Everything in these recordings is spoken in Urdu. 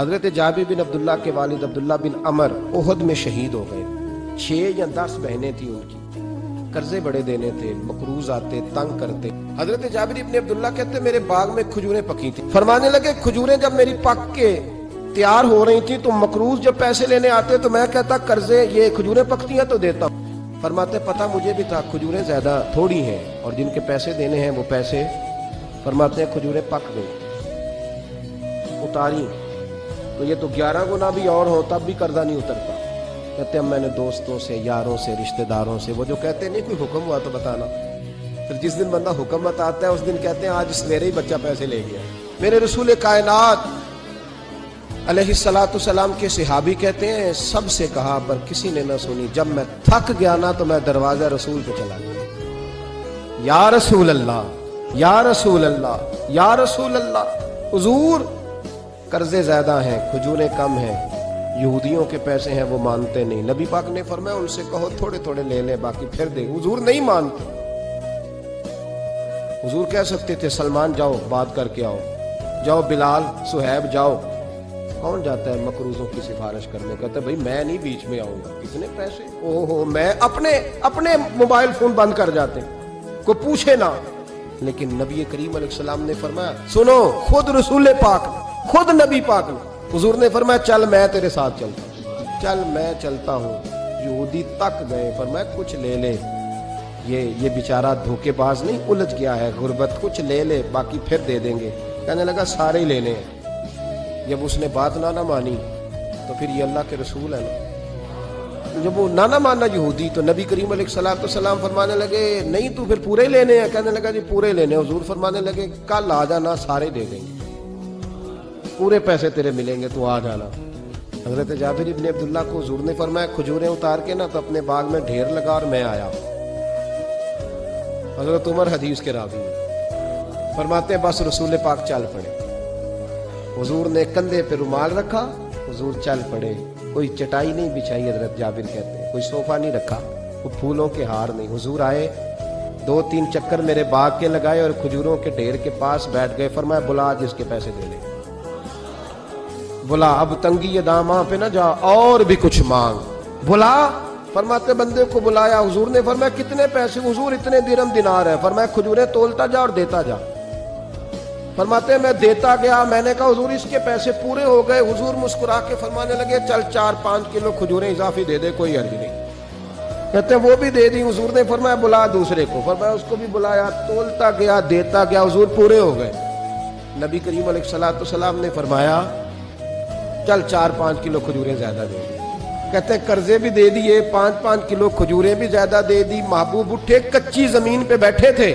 حضرت جابر بن عبداللہ کے والد عبداللہ بن عمر احد میں شہید ہو گئے. 6 یا 10 بہنیں تھیں ان کی. قرضے بڑے دینے تھے, مقروض آتے, تنگ کرتے. حضرت جابر بن عبداللہ کہتے میرے باغ میں کھجوریں پکی تھیں. فرمانے لگے کھجوریں جب میری پک کے تیار ہو رہی تھی تو مقروض جب پیسے لینے آتے تو میں کہتا قرضے یہ کھجوریں پکتی ہیں تو دیتا ہوں. فرماتے پتہ مجھے بھی تھا کھجوریں زیادہ تھوڑی ہیں اور جن کے پیسے دینے ہیں وہ پیسے. فرماتے ہیں کھجوریں پک گئی, اتاری تو یہ تو 11 گنا بھی اور ہو تب بھی قرضہ نہیں اترتا. کہتے ہیں میں نے دوستوں سے, یاروں سے, رشتہ داروں سے, وہ جو کہتے نہیں کوئی حکم ہوا تو بتانا, پھر جس دن بندہ حکم بتاتا ہے اس دن کہتے ہیں آج سویرے ہی بچہ پیسے لے گیا. میرے رسول کائنات علیہ السلام کے صحابی کہتے ہیں سب سے کہا پر کسی نے نہ سنی. جب میں تھک گیا نا تو میں دروازہ رسول پہ چلا گیا. یا رسول اللہ, یا رسول اللہ, یا رسول اللہ, حضور قرضے زیادہ ہیں, کھجوریں کم ہیں, یہودیوں کے پیسے ہیں وہ مانتے نہیں. نبی پاک نے فرمایا ان سے کہو تھوڑے تھوڑے لے لیں باقی پھر دے. حضور نہیں مانتے. حضور کہہ سکتے تھے سلمان جاؤ بات کر کے آؤ, جاؤ بلال, صہیب جاؤ. کون جاتا ہے مقروضوں کی سفارش کرنے؟ کہتا ہے بھائی میں نہیں بیچ میں آؤں گا. کتنے پیسے, اوہو, میں اپنے موبائل فون بند کر جاتے, کوئی پوچھے نہ. لیکن نبی کریم علیہ السلام نے فرمایا سنو, خود رسول پاک, خود نبی پاک نے, حضور نے فرمایا چل میں تیرے ساتھ چلتا ہوں, چل میں چلتا ہوں. یہودی تک گئے, فرمایا کچھ لے لے, یہ بیچارہ دھوکے باز نہیں الجھ گیا ہے, غربت, کچھ لے لے باقی پھر دے دیں گے. کہنے لگا سارے ہی لینے ہیں. جب اس نے بات نہ مانی تو پھر یہ اللہ کے رسول ہے نا. جب وہ نہ مانا یہودی تو نبی کریم علیہ السلام فرمانے لگے نہیں تو پھر پورے لینے ہیں. کہنے لگا جی پورے لینے. حضور فرمانے لگے کل آ جانا سارے دے دیں گے, پورے پیسے تیرے ملیں گے, تو آ جانا. حضرت جابر بن عبداللہ کو حضور نے فرمایا کھجوریں اتار کے نا تو اپنے باغ میں ڈھیر لگا اور میں آیا. حضرت عمر حدیث کے راوی فرماتے ہیں بس رسول پاک چل پڑے. حضور نے کندھے پہ رومال رکھا, حضور چل پڑے. کوئی چٹائی نہیں بچھائی, حضرت جابر کہتے ہیں کوئی صوفہ نہیں رکھا, کوئی پھولوں کے ہار نہیں. حضور آئے, 2-3 چکر میرے باغ کے لگائے اور کھجوروں کے ڈھیر کے پاس بیٹھ گئے. فرمایا بلا جس کے پیسے دے لے, بلا, اب تنگی یہ داماں پہ نہ جا اور بھی کچھ مانگ, بلا. فرماتے بندے کو بلایا. حضور نے فرمایا کتنے پیسے؟ حضور اتنے درہم دینار ہے. فرمایا کھجوریں تولتا جا اور دیتا جا. فرماتے میں دیتا گیا. میں نے کہا حضور اس کے پیسے پورے ہو گئے. حضور مسکرا کے فرمانے لگے چل 4-5 کلو کھجوریں اضافی دے دے, کوئی حرج نہیں. کہتے ہیں وہ بھی دے دی. حضور نے فرمایا بلا دوسرے کو. فرمایا اس کو بھی بلایا, تولتا گیا, دیتا گیا. حضور پورے ہو گئے. نبی کریم علیہ السلام نے فرمایا چل 4-5 کلو کھجوریں زیادہ دے دی. کہتے ہیں قرضے بھی دے دیے, 5-5 کلو کھجوریں بھی زیادہ دے دی. محبوب اٹھے, کچی زمین پہ بیٹھے تھے.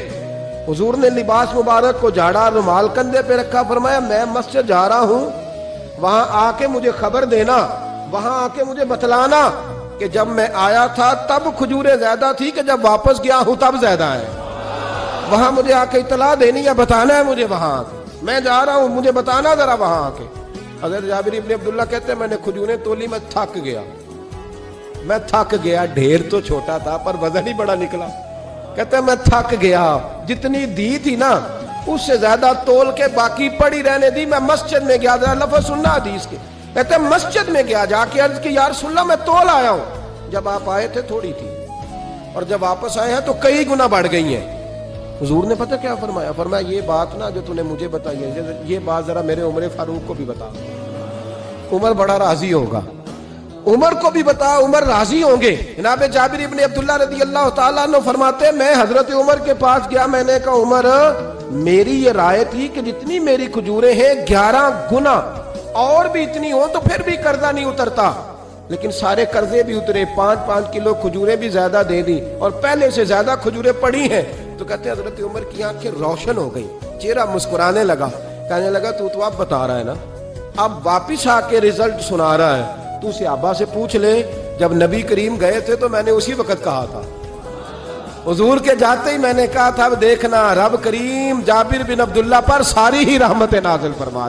حضور نے لباس مبارک کو جھاڑا, رومال کندھے پہ رکھا. فرمایا میں مسجد جا رہا ہوں, وہاں آ کے مجھے خبر دینا, وہاں آ کے مجھے بتلانا کہ جب میں آیا تھا تب کھجوریں زیادہ تھی کہ جب واپس گیا ہوں تب زیادہ ہے. وہاں مجھے آ کے اطلاع دینی ہے, بتانا ہے مجھے. وہاں آ کے میں جا رہا ہوں, مجھے بتانا ذرا وہاں آ کے. حضرت جابر بن عبداللہ کہتے ہیں میں نے کھجوریں تولی, میں تھک گیا. میں تھک گیا, ڈھیر تو چھوٹا تھا پر وزن ہی بڑا نکلا. کہتے ہیں میں تھک گیا, جتنی دی تھی نا اس سے زیادہ تول کے باقی پڑی رہنے دی. میں مسجد میں گیا, ذرا لفظ سننا حدیث کے. کہتے ہیں مسجد میں گیا, جا کے عرض کی یا رسول اللہ میں تول آیا ہوں. جب آپ آئے تھے تھوڑی تھی اور جب واپس آئے ہیں تو کئی گنا بڑھ گئی ہیں. حضور نے پتہ کیا فرمایا؟ فرمایا یہ بات نا جو تو نے مجھے بتائی ہے, یہ بات ذرا میرے عمر فاروق کو بھی بتا. عمر بڑا راضی ہوگا. عمر کو بھی بتا, عمر راضی ہوں گے. جناب جابر ابن عبداللہ رضی اللہ تعالیٰ عنہ فرماتے ہیں میں حضرت عمر کے پاس گیا. میں نے کہا عمر میری یہ رائے تھی کہ جتنی میری کھجوریں ہیں 11 گنا اور بھی اتنی ہوں تو پھر بھی قرضہ نہیں اترتا, لیکن سارے قرضے بھی اترے. 5-5 کلو کھجوریں بھی زیادہ دے دی اور پہلے سے زیادہ کھجوریں پڑی ہیں. تو کہتے ہیں حضرت عمر کی آنکھیں روشن ہو گئی, چہرہ مسکرانے لگا. کہنے لگا تو اب بتا رہا ہے نا, اب واپس آ کے رزلٹ سنا رہا ہے. تو صحابہ سے پوچھ لے, جب نبی کریم گئے تھے تو میں نے اسی وقت کہا تھا. حضور کے جاتے ہی میں نے کہا تھا اب دیکھنا رب کریم جابر بن عبداللہ پر ساری ہی رحمت نازل فرما.